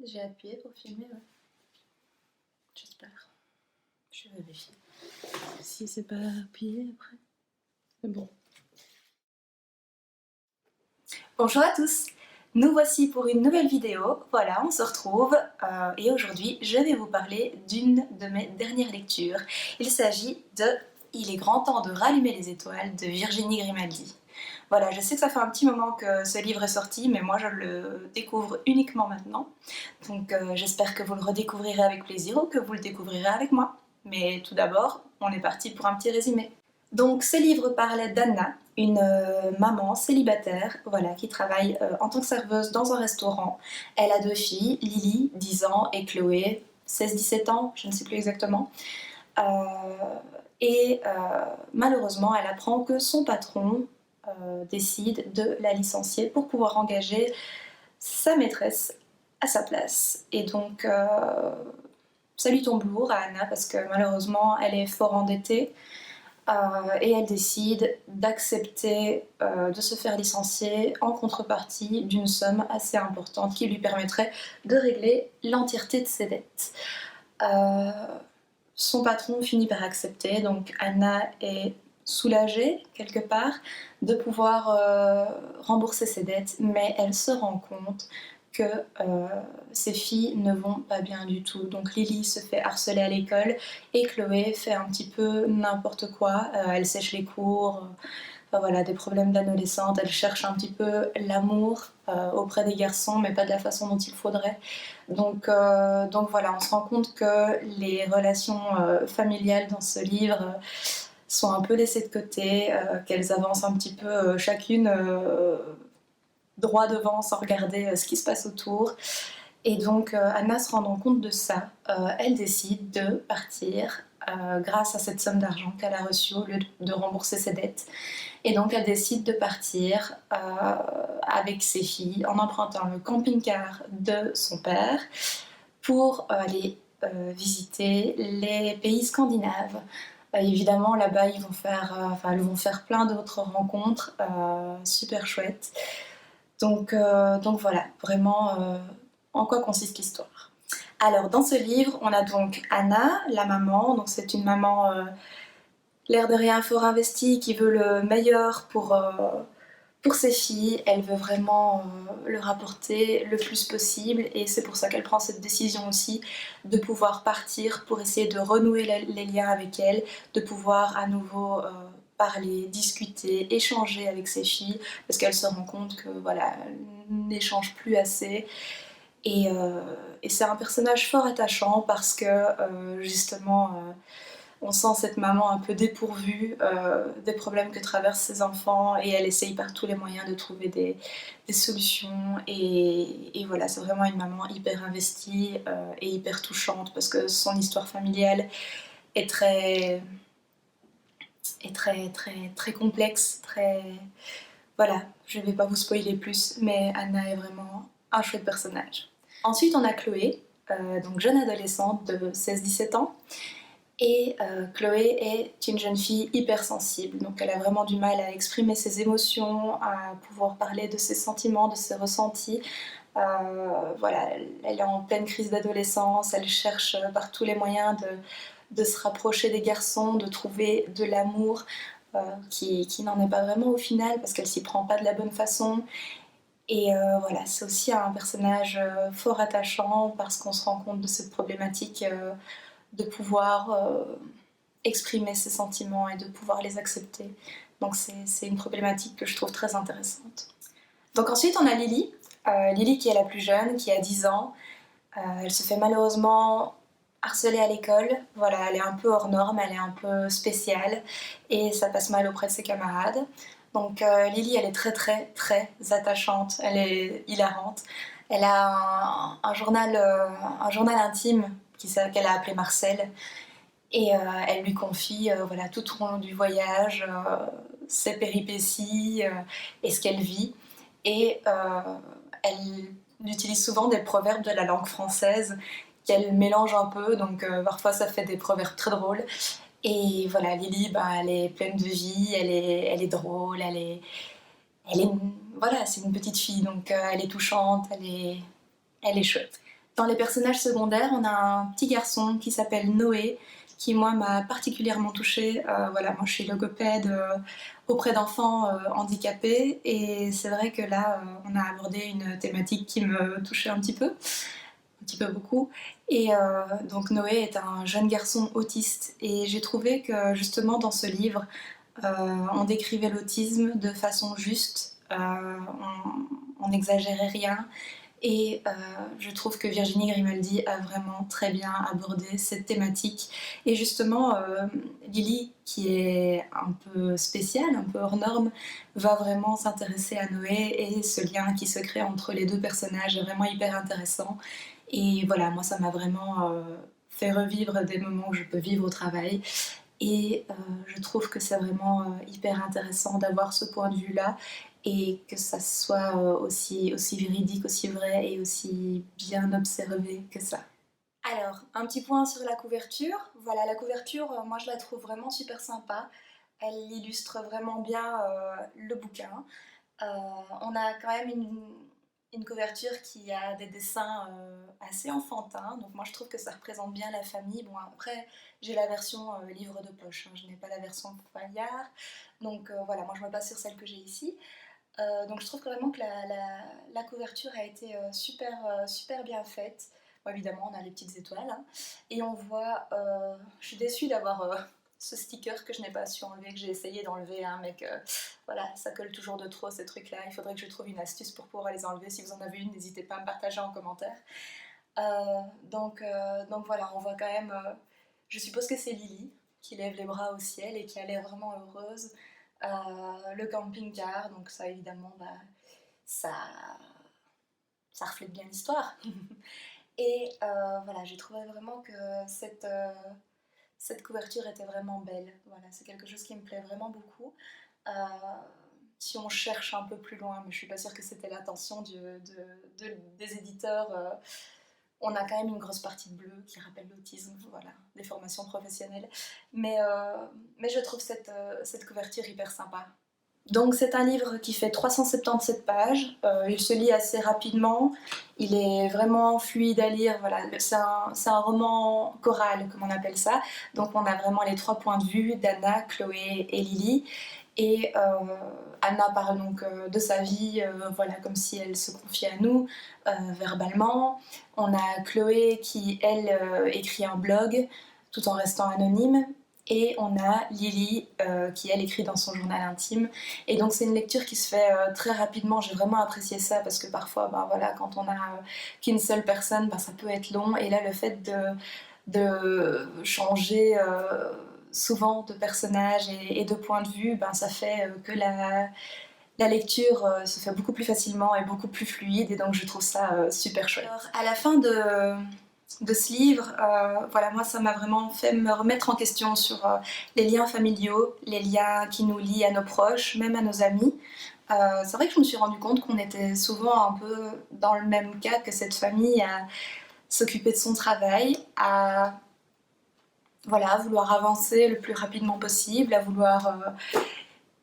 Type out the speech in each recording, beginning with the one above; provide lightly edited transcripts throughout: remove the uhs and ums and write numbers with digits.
J'ai appuyé pour filmer, ouais. J'espère. Je vais vérifier. Si c'est pas appuyé après. Mais bon. Bonjour à tous. Nous voici pour une nouvelle vidéo. Voilà, on se retrouve et aujourd'hui je vais vous parler d'une de mes dernières lectures. Il s'agit de Il est grand temps de rallumer les étoiles de Virginie Grimaldi. Voilà, je sais que ça fait un petit moment que ce livre est sorti, mais moi je le découvre uniquement maintenant. Donc j'espère que vous le redécouvrirez avec plaisir ou que vous le découvrirez avec moi. Mais tout d'abord, on est parti pour un petit résumé. Donc ce livre parle d'Anna, une maman célibataire, voilà, qui travaille en tant que serveuse dans un restaurant. Elle a deux filles, Lily, 10 ans, et Chloé, 16-17 ans, je ne sais plus exactement. Malheureusement, elle apprend que son patron décide de la licencier pour pouvoir engager sa maîtresse à sa place. Et donc, ça lui tombe lourd à Anna parce que malheureusement, elle est fort endettée. Et elle décide d'accepter de se faire licencier en contrepartie d'une somme assez importante qui lui permettrait de régler l'entièreté de ses dettes. Son patron finit par accepter, donc Anna est soulagée quelque part de pouvoir rembourser ses dettes, mais elle se rend compte que ses filles ne vont pas bien du tout. Donc Lily se fait harceler à l'école et Chloé fait un petit peu n'importe quoi. Elle sèche les cours, enfin, voilà, des problèmes d'adolescente. Elle cherche un petit peu l'amour auprès des garçons, mais pas de la façon dont il faudrait. Donc voilà, on se rend compte que les relations familiales dans ce livre sont un peu laissées de côté, qu'elles avancent un petit peu chacune droit devant sans regarder ce qui se passe autour. Et donc Anna, se rendant compte de ça, elle décide de partir grâce à cette somme d'argent qu'elle a reçue au lieu de rembourser ses dettes. Et donc elle décide de partir avec ses filles en empruntant le camping-car de son père pour aller visiter les pays scandinaves. Évidemment, là-bas, elles vont faire plein d'autres rencontres super chouettes. Donc voilà, vraiment en quoi consiste l'histoire. Alors dans ce livre, on a donc Anna, la maman. Donc c'est une maman l'air de rien fort investie qui veut le meilleur pour ses filles. Elle veut vraiment leur apporter le plus possible et c'est pour ça qu'elle prend cette décision aussi de pouvoir partir pour essayer de renouer les liens avec elles, de pouvoir à nouveau parler, discuter, échanger avec ses filles parce qu'elle se rend compte que voilà, elle n'échange plus assez. Et c'est un personnage fort attachant parce que justement on sent cette maman un peu dépourvue des problèmes que traversent ses enfants et elle essaye par tous les moyens de trouver des solutions et voilà, c'est vraiment une maman hyper investie et hyper touchante parce que son histoire familiale est très complexe, Voilà, je ne vais pas vous spoiler plus, mais Anna est vraiment un chouette personnage. Ensuite, on a Chloé, donc jeune adolescente de 16-17 ans. Et Chloé est une jeune fille hypersensible, donc elle a vraiment du mal à exprimer ses émotions, à pouvoir parler de ses sentiments, de ses ressentis. Voilà, elle est en pleine crise d'adolescence, elle cherche par tous les moyens de se rapprocher des garçons, de trouver de l'amour qui n'en est pas vraiment au final parce qu'elle s'y prend pas de la bonne façon. Et voilà, c'est aussi un personnage fort attachant parce qu'on se rend compte de cette problématique de pouvoir exprimer ses sentiments et de pouvoir les accepter. Donc c'est une problématique que je trouve très intéressante. Donc ensuite on a Lily, Lily qui est la plus jeune, qui a 10 ans. Elle se fait malheureusement harceler à l'école. Voilà, elle est un peu hors norme, elle est un peu spéciale et ça passe mal auprès de ses camarades. Donc Lily, elle est très attachante, elle est hilarante. Elle a un journal intime qu'elle a appelé Marcel. Et elle lui confie voilà, tout au long du voyage, ses péripéties et ce qu'elle vit. Et elle utilise souvent des proverbes de la langue française qu'elle mélange un peu, donc parfois ça fait des proverbes très drôles. Et voilà, Lily, elle est pleine de vie, elle est drôle, voilà, c'est une petite fille, donc elle est touchante, elle est chouette. Dans les personnages secondaires, on a un petit garçon qui s'appelle Noé, qui moi m'a particulièrement touchée. Voilà, moi je suis logopède auprès d'enfants handicapés et c'est vrai que là on a abordé une thématique qui me touchait un petit peu beaucoup. Et donc Noé est un jeune garçon autiste et j'ai trouvé que justement dans ce livre on décrivait l'autisme de façon juste, on n'exagérait rien. Et je trouve que Virginie Grimaldi a vraiment très bien abordé cette thématique. Et justement, Lily, qui est un peu spéciale, un peu hors norme, va vraiment s'intéresser à Noé et ce lien qui se crée entre les deux personnages est vraiment hyper intéressant. Et voilà, moi ça m'a vraiment fait revivre des moments que je peux vivre au travail. Et je trouve que c'est vraiment hyper intéressant d'avoir ce point de vue-là et que ça soit aussi véridique, aussi vrai et aussi bien observé que ça. Alors, un petit point sur la couverture. Voilà, la couverture, moi je la trouve vraiment super sympa. Elle illustre vraiment bien le bouquin. Euh, on a quand même une couverture qui a des dessins assez enfantins, donc moi je trouve que ça représente bien la famille. Bon, après, j'ai la version livre de poche, hein, je n'ai pas la version feuillard, donc voilà, moi je me base sur celle que j'ai ici. Donc je trouve vraiment que la couverture a été super bien faite. Bon, évidemment, on a les petites étoiles, hein, et on voit, je suis déçue d'avoir ce sticker que je n'ai pas su enlever, que j'ai essayé d'enlever, hein, mais que voilà, ça colle toujours de trop ces trucs-là. Il faudrait que je trouve une astuce pour pouvoir les enlever. Si vous en avez une, n'hésitez pas à me partager en commentaire. Donc voilà, on voit quand même, je suppose que c'est Lily qui lève les bras au ciel et qui a l'air vraiment heureuse. Le camping-car, donc ça évidemment, bah, ça, ça reflète bien l'histoire. Et voilà, j'ai trouvé vraiment que cette couverture était vraiment belle. Voilà, c'est quelque chose qui me plaît vraiment beaucoup. Euh, si on cherche un peu plus loin, mais je suis pas sûre que c'était l'intention des éditeurs, on a quand même une grosse partie de bleu qui rappelle l'autisme, voilà, des formations professionnelles. Mais je trouve cette couverture hyper sympa. Donc c'est un livre qui fait 377 pages, il se lit assez rapidement, il est vraiment fluide à lire, voilà. C'est un roman choral comme on appelle ça, donc on a vraiment les trois points de vue d'Anna, Chloé et Lily. Et Anna parle donc de sa vie, voilà, comme si elle se confiait à nous verbalement. On a Chloé qui, elle, écrit un blog tout en restant anonyme. Et on a Lily qui, elle, écrit dans son journal intime. Et donc c'est une lecture qui se fait très rapidement. J'ai vraiment apprécié ça parce que parfois, ben, voilà, quand on a qu'une seule personne, ben, ça peut être long. Et là, le fait de changer souvent de personnage et de point de vue, ben, ça fait que la lecture se fait beaucoup plus facilement et beaucoup plus fluide. Et donc je trouve ça super chouette. Alors, à la fin de ce livre, voilà, moi ça m'a vraiment fait me remettre en question sur les liens familiaux, les liens qui nous lient à nos proches, même à nos amis. C'est vrai que je me suis rendu compte qu'on était souvent un peu dans le même cas que cette famille, à s'occuper de son travail, à voilà, vouloir avancer le plus rapidement possible, à vouloir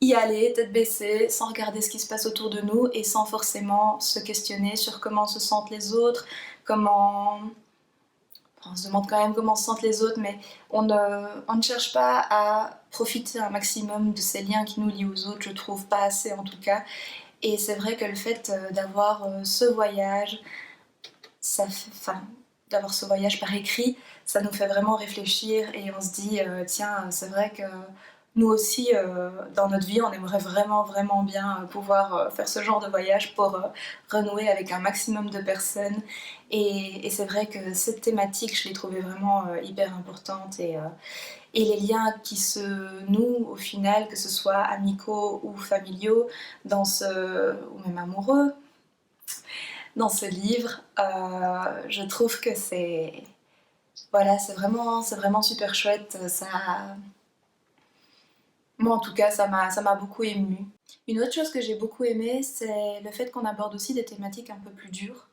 y aller tête baissée, sans regarder ce qui se passe autour de nous et sans forcément se questionner sur comment se sentent les autres, comment... Enfin, on se demande quand même comment se sentent les autres, mais on ne cherche pas à profiter un maximum de ces liens qui nous lient aux autres, je trouve pas assez en tout cas. Et c'est vrai que le fait d'avoir ce voyage, enfin, d'avoir ce voyage par écrit, ça nous fait vraiment réfléchir et on se dit, tiens, c'est vrai que nous aussi, dans notre vie, on aimerait vraiment bien pouvoir faire ce genre de voyage pour renouer avec un maximum de personnes. Et c'est vrai que cette thématique, je l'ai trouvée vraiment hyper importante et les liens qui se nouent au final, que ce soit amicaux ou familiaux, ou même amoureux, dans ce livre, je trouve que voilà, c'est vraiment super chouette. Moi, en tout cas, ça m'a beaucoup émue. Une autre chose que j'ai beaucoup aimé, c'est le fait qu'on aborde aussi des thématiques un peu plus dures.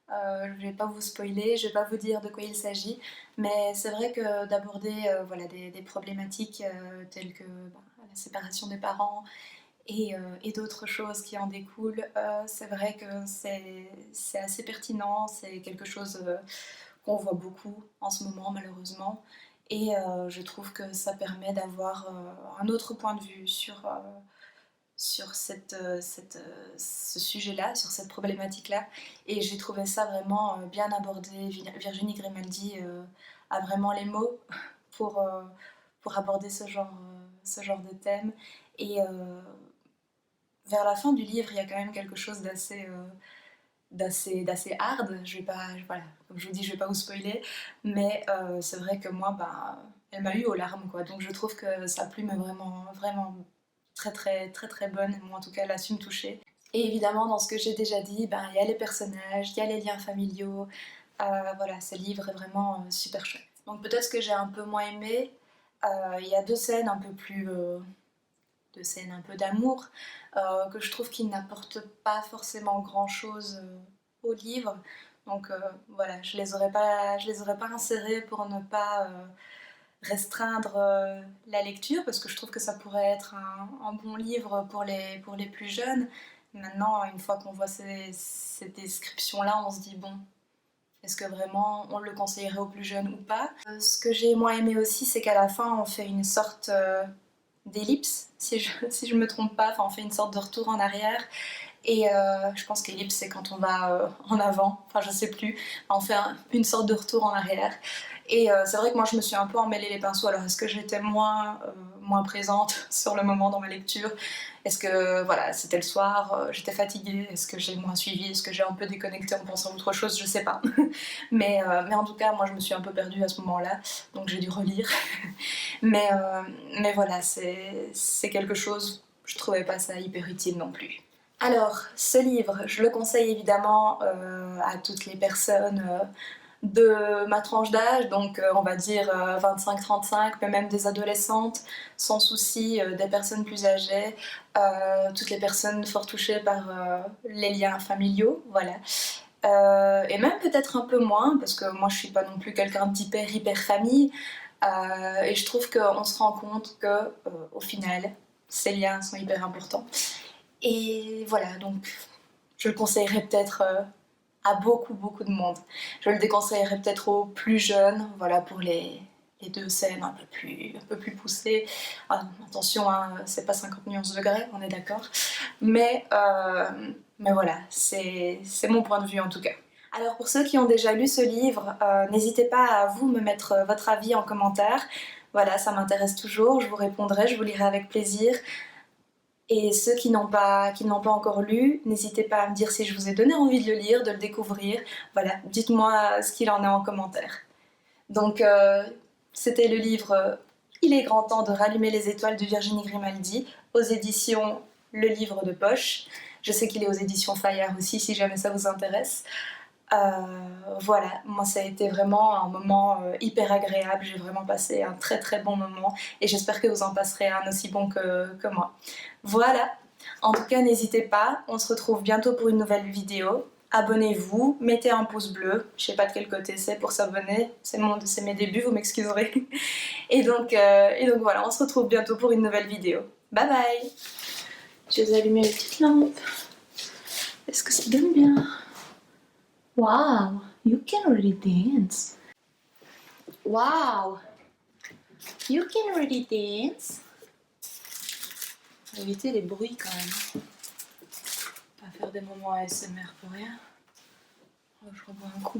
Je ne vais pas vous spoiler, je ne vais pas vous dire de quoi il s'agit, mais c'est vrai que d'aborder voilà, des problématiques telles que bah, la séparation des parents et d'autres choses qui en découlent. C'est vrai que c'est assez pertinent, c'est quelque chose qu'on voit beaucoup en ce moment malheureusement. Et je trouve que ça permet d'avoir un autre point de vue sur ce sujet-là, sur cette problématique-là. Et j'ai trouvé ça vraiment bien abordé. Virginie Grimaldi a vraiment les mots pour, euh, pour aborder ce genre de thème. Et vers la fin du livre, il y a quand même quelque chose d'assez hard. Je vais pas, voilà, comme je vous dis, je vais pas vous spoiler, mais c'est vrai que moi, ben, elle m'a eu aux larmes, quoi. Donc je trouve que sa plume est vraiment, vraiment très, très, très, très bonne. Moi, en tout cas, elle a su me toucher. Et évidemment, dans ce que j'ai déjà dit, ben, il y a les personnages, il y a les liens familiaux. Voilà, ce livre est vraiment super chouette. Donc peut-être ce que j'ai un peu moins aimé, il y a deux scènes un peu d'amour, que je trouve qui n'apportent pas forcément grand-chose au livre. Donc voilà, je les aurais pas insérées pour ne pas restreindre la lecture, parce que je trouve que ça pourrait être un bon livre pour les plus jeunes. Maintenant, une fois qu'on voit ces descriptions-là, on se dit bon, est-ce que vraiment on le conseillerait aux plus jeunes ou pas? Ce que j'ai moins aimé aussi, c'est qu'à la fin, on fait une sorte d'ellipse, si je me trompe pas, enfin on fait une sorte de retour en arrière. Et je pense qu'ellipse c'est quand on va en avant, enfin je sais plus, on fait une sorte de retour en arrière. Et c'est vrai que moi je me suis un peu emmêlé les pinceaux, alors est-ce que j'étais moins présente sur le moment dans ma lecture? Est-ce que voilà, c'était le soir, j'étais fatiguée, est-ce que j'ai moins suivi, est-ce que j'ai un peu déconnecté en pensant à autre chose, je sais pas. Mais en tout cas moi je me suis un peu perdue à ce moment-là, donc j'ai dû relire. Mais, euh, mais voilà, c'est quelque chose, je trouvais pas ça hyper utile non plus. Alors, ce livre, je le conseille évidemment à toutes les personnes de ma tranche d'âge, donc on va dire 25-35, mais même des adolescentes, sans souci, des personnes plus âgées, toutes les personnes fort touchées par les liens familiaux, voilà. Et même peut-être un peu moins, parce que moi je suis pas non plus quelqu'un d'hyper hyper famille, et je trouve qu'on se rend compte que au final, ces liens sont hyper importants. Et voilà, donc je le conseillerais peut-être à beaucoup de monde. Je le déconseillerais peut-être aux plus jeunes, voilà, pour les deux scènes un peu plus poussées. Ah, attention, hein, c'est pas 50 nuances degrés, on est d'accord. Mais voilà, c'est mon point de vue en tout cas. Alors pour ceux qui ont déjà lu ce livre, n'hésitez pas à vous me mettre votre avis en commentaire. Voilà, ça m'intéresse toujours, je vous répondrai, je vous lirai avec plaisir. Et ceux qui n'ont pas encore lu, n'hésitez pas à me dire si je vous ai donné envie de le lire, de le découvrir. Voilà, dites-moi ce qu'il en est en commentaire. Donc, c'était le livre Il est grand temps de rallumer les étoiles de Virginie Grimaldi, aux éditions Le Livre de Poche. Je sais qu'il est aux éditions Fayard aussi, si jamais ça vous intéresse. Voilà, moi ça a été vraiment un moment hyper agréable, j'ai vraiment passé un très très bon moment et j'espère que vous en passerez un aussi bon que moi. Voilà, en tout cas n'hésitez pas, on se retrouve bientôt pour une nouvelle vidéo. Abonnez-vous, mettez un pouce bleu, je sais pas de quel côté c'est pour s'abonner, c'est mes débuts, vous m'excuserez. Et donc voilà, on se retrouve bientôt pour une nouvelle vidéo. Bye bye. Je vais allumer les petites lampes. Est-ce que ça donne bien? Wow, you can already dance. Wow, you can already dance. On va éviter les bruits quand même. Pas faire des moments ASMR pour rien. Oh, je rebois un coup.